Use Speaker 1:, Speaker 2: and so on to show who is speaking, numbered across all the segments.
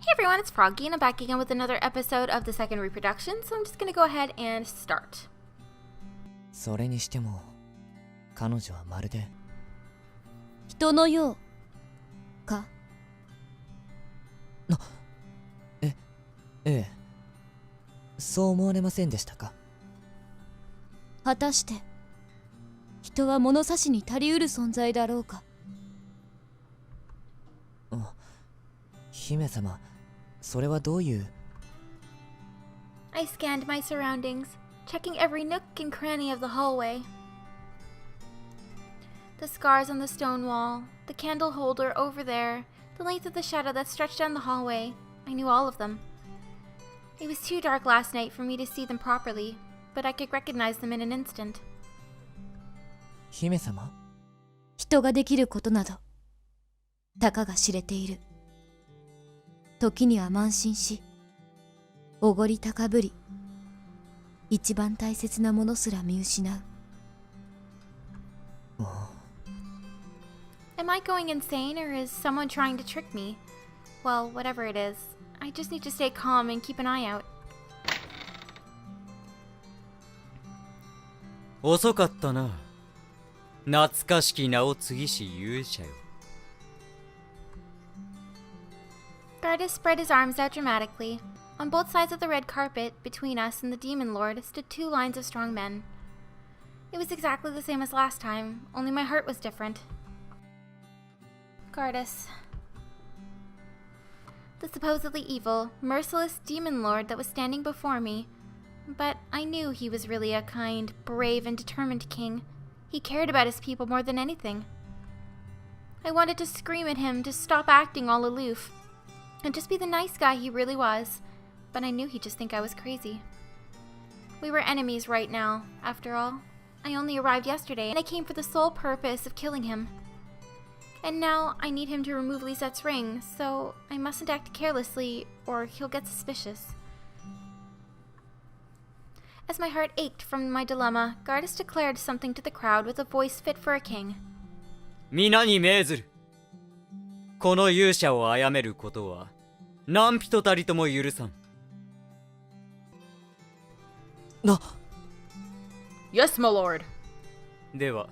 Speaker 1: Hey everyone, it's Froggy, and I'm back again with another episode of the second reproduction, so I'm just gonna go ahead and start.
Speaker 2: それにしても、彼女はまるで
Speaker 3: 人のようか。
Speaker 2: ええ、そう思われませんでしたか。
Speaker 3: 果たして人は物差しに足りうる存在だろうか。
Speaker 2: 姫様、それはどういう。
Speaker 1: I scanned my surroundings, checking every nook and cranny of the hallway. The scars on the stone wall, the candle holder over there, the length of the shadow that stretched down the hallway. I knew all of them. It was too dark last night for me to see them properly, but I could recognize them in an instant.
Speaker 2: 姫様、
Speaker 3: 人ができることなどたかが知れている。時には慢心し、おごり高ぶり、一番大切なものすら見失う。
Speaker 1: Am I going insane, or is someone trying to trick me? Well, whatever it is, I just need to stay calm and keep an eye out.
Speaker 4: 遅かったな。懐かしき名を継ぎし勇者よ。
Speaker 1: Gardas spread his arms out dramatically. On both sides of the red carpet, between us and the Demon Lord, stood two lines of strong men. It was exactly the same as last time, only my heart was different. Gardas. The supposedly evil, merciless Demon Lord that was standing before me. But I knew he was really a kind, brave, and determined king. He cared about his people more than anything. I wanted to scream at him to stop acting all aloof, and just be the nice guy he really was, but I knew he'd just think I was crazy. We were enemies right now, after all. I only arrived yesterday, and I came for the sole purpose of killing him. And now I need him to remove Lisette's ring, so I mustn't act carelessly, or he'll get suspicious. As my heart ached from my dilemma, Gardas declared something to the crowd with a voice fit for a king.
Speaker 4: 皆に命ずる。この勇者を殺めることは何人たりとも許さん。
Speaker 1: Yes, my lord.
Speaker 4: では、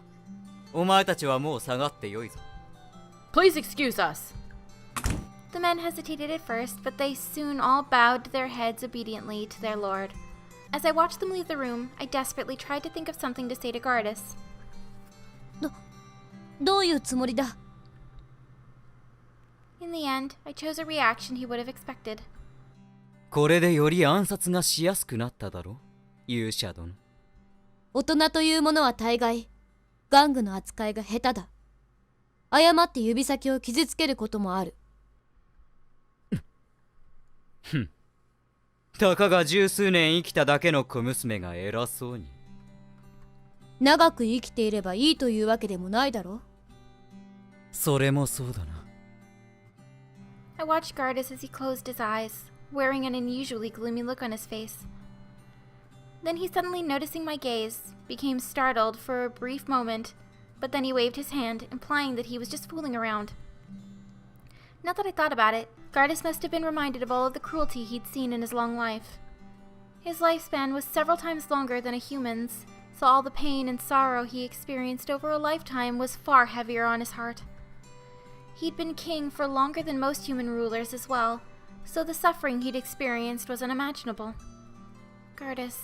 Speaker 4: お前たちはもう下がってよいぞ。
Speaker 1: Please excuse us. The men hesitated at first, but they soon all bowed their heads obediently to their lord. As I watched them leave the room, I desperately tried to think of something to say to Gardas.
Speaker 3: どういうつもりだ。
Speaker 1: In the end, I chose a reaction he would have expected.
Speaker 4: これでより暗殺がしやすくなっただろ、勇者殿。
Speaker 3: 大人というものは大概玩具の扱いが下手だ。誤って指先を傷つけることもある。
Speaker 4: たかが十数年生きただけの小娘が偉そうに。
Speaker 3: 長く生きていればいいというわけでもないだろ。
Speaker 4: それもそうだな。
Speaker 1: I watched Gardas as he closed his eyes, wearing an unusually gloomy look on his face. Then he suddenly, noticing my gaze, became startled for a brief moment, but then he waved his hand, implying that he was just fooling around. Now that I thought about it, Gardas must have been reminded of all of the cruelty he'd seen in his long life. His lifespan was several times longer than a human's, so all the pain and sorrow he experienced over a lifetime was far heavier on his heart. He'd been king for longer than most human rulers as well, so the suffering he'd experienced was unimaginable. Gardas,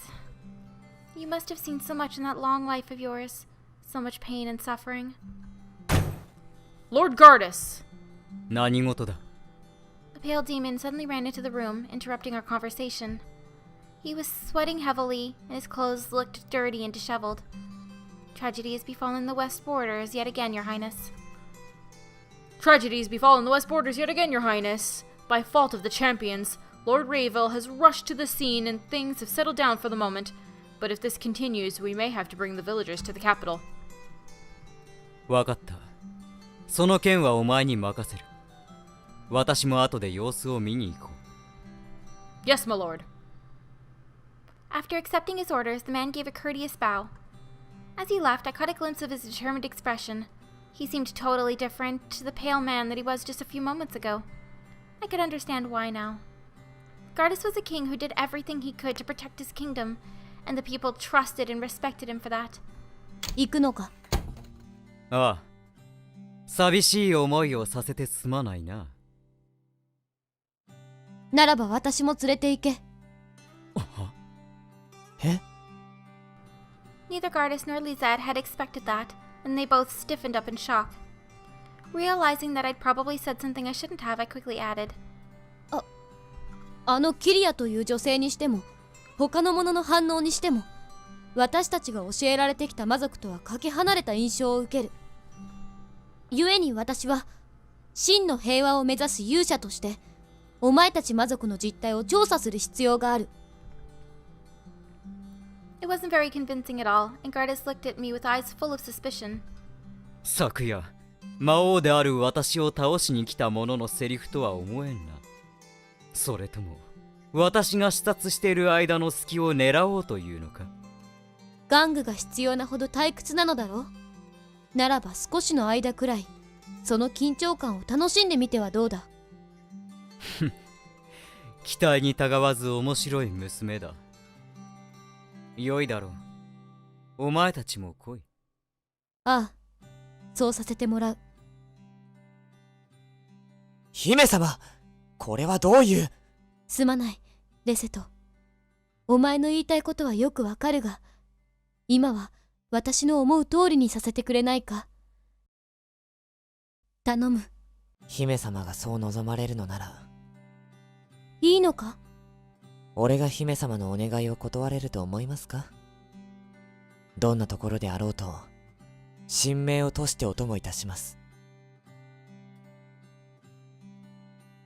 Speaker 1: you must have seen so much in that long life of yours, so much pain and suffering. Lord Gardas!
Speaker 4: 何事だ。
Speaker 1: A pale demon suddenly ran into the room, interrupting our conversation. He was sweating heavily, and his clothes looked dirty and disheveled. Tragedy has befallen the West Borders yet again, Your Highness. Tragedies befallen the West Borders yet again, Your Highness. By fault of the champions, Lord Rayville has rushed to the scene and things have settled down for the moment. But if this continues, we may have to bring the villagers to the capital.
Speaker 4: わかった。その件はお前に任せる。私も後で様子を見に行こう。
Speaker 1: Yes, my lord. After accepting his orders, the man gave a courteous bow. As he left, I caught a glimpse of his determined expression. He seemed totally different to the pale man that he was just a few moments ago. I could understand why now. Gardas was a king who did everything he could to protect his kingdom, and the people trusted and respected him for that.
Speaker 3: 行くのか。
Speaker 4: ああ、寂しい思いをさせてすまないな。
Speaker 3: ならば私も連れて行け。
Speaker 2: え？
Speaker 1: Neither Gardas nor Lizette had expected that, and they both stiffened up in shock. Realizing that I'd probably said something I shouldn't have, I quickly added,
Speaker 3: あのキリアという女性にしても、他の者の反応にしても、私たちが教えられてきた魔族とはかけ離れた印象を受ける。故に私は、真の平和を目指す勇者として、お前たち魔族の実態を調査する必要がある。
Speaker 1: It wasn't very convincing at all, and Gardas looked at me with eyes full of suspicion.
Speaker 4: 昨夜、魔王である私を倒しに来た者のセリフとは思えんな。それとも、私が視察している間の隙を狙おうというのか。
Speaker 3: 玩具が必要なほど退屈なのだろう。ならば少しの間くらい、その緊張感を楽しんでみてはどうだ。
Speaker 4: 期待にたがわず面白い娘だ。良いだろう。お前たちも来い。
Speaker 3: ああ、そうさせてもらう。
Speaker 2: 姫様、これはどういう。
Speaker 3: すまない、レセト。お前の言いたいことはよくわかるが、今は私の思う通りにさせてくれないか。頼む。
Speaker 2: 姫様がそう望まれるのなら。
Speaker 3: いいのか？
Speaker 2: 俺が姫様のお願いを断れると思いますか？どんなところであろうと、神明を賭してお供いたします。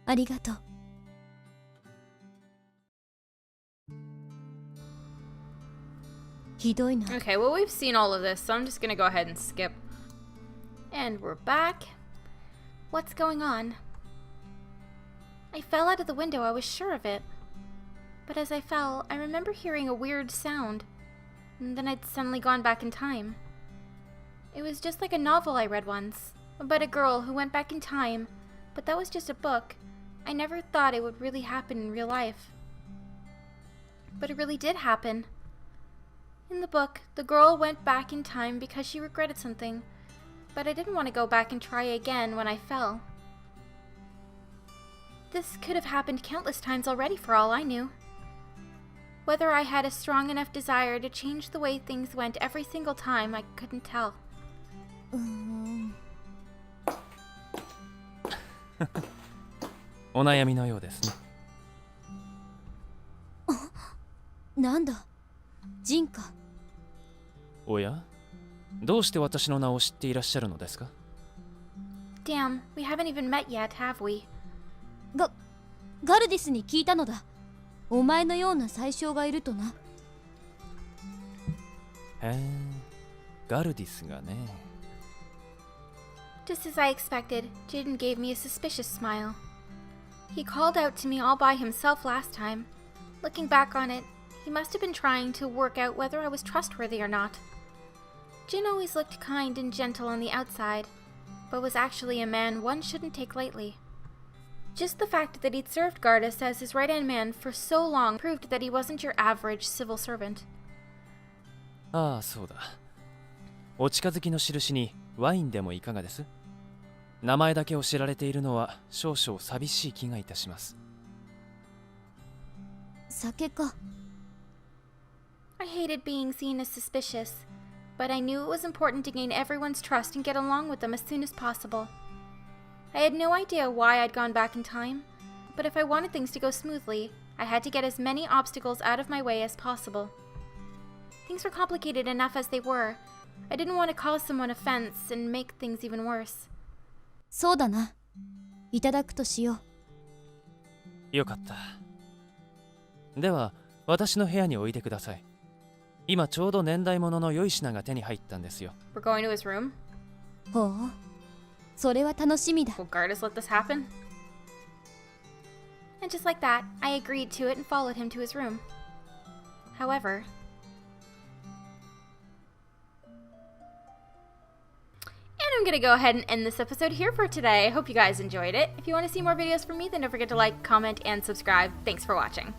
Speaker 3: ありがとう。ひどいな。
Speaker 1: Okay, well, we've seen all of this, so I'm just gonna go ahead and skip. And we're back. What's going on? I fell out of the window, I was sure of it. But as I fell, I remember hearing a weird sound. And then I'd suddenly gone back in time. It was just like a novel I read once, about a girl who went back in time, but that was just a book. I never thought it would really happen in real life. But it really did happen. In the book, the girl went back in time because she regretted something, but I didn't want to go back and try again when I fell. This could have happened countless times already for all I knew. Whether I had a strong enough desire to change the way things went every single time, I couldn't tell.
Speaker 5: お悩みのようですね。
Speaker 3: なんだ、ジンか。
Speaker 5: おや、どうして私の名を知っていらっしゃるのですか？
Speaker 1: Damn, we haven't even met yet, have we?
Speaker 3: ガルディスに聞いたのだ。お前のような宰相がいるとな。
Speaker 5: へえ、ガルディスがね。
Speaker 1: Just as I expected, Jaden gave me a suspicious smile. He called out to me all by himself last time. Looking back on it, he must have been trying to work out whether I was trustworthy or not. Jin always looked kind and gentle on the outside, but was actually a man one shouldn't take lightly. Just the fact that he'd served Gardas as his right-hand man for so long proved that he wasn't your average civil servant.
Speaker 5: ああ、そうだ。お近づきの印にワインでもいかがです？名前だけを知られているのは少々寂しい気がいたします。
Speaker 3: 酒か。
Speaker 1: I hated being seen as suspicious, but I knew it was important to gain everyone's trust and get along with them as soon as possible. I had no idea why I'd gone back in time, but if I wanted things to go smoothly, I had to get as many obstacles out of my way as possible. Things were complicated enough as they were. I didn't want to cause someone offense and make things even worse.
Speaker 3: そうだな。いただくとしよう。
Speaker 5: よかった。では、私の部屋においでください。今ちょうど年代物の良い品が手に入ったんですよ。
Speaker 1: We're going to his room?
Speaker 3: ほう。それは楽しみだ。
Speaker 1: Will Gardas let this happen? And just like that, I agreed to it and followed him to his room. However, and I'm going to go ahead and end this episode here for today. I hope you guys enjoyed it. If you want to see more videos from me, then don't forget to like, comment, and subscribe. Thanks for watching.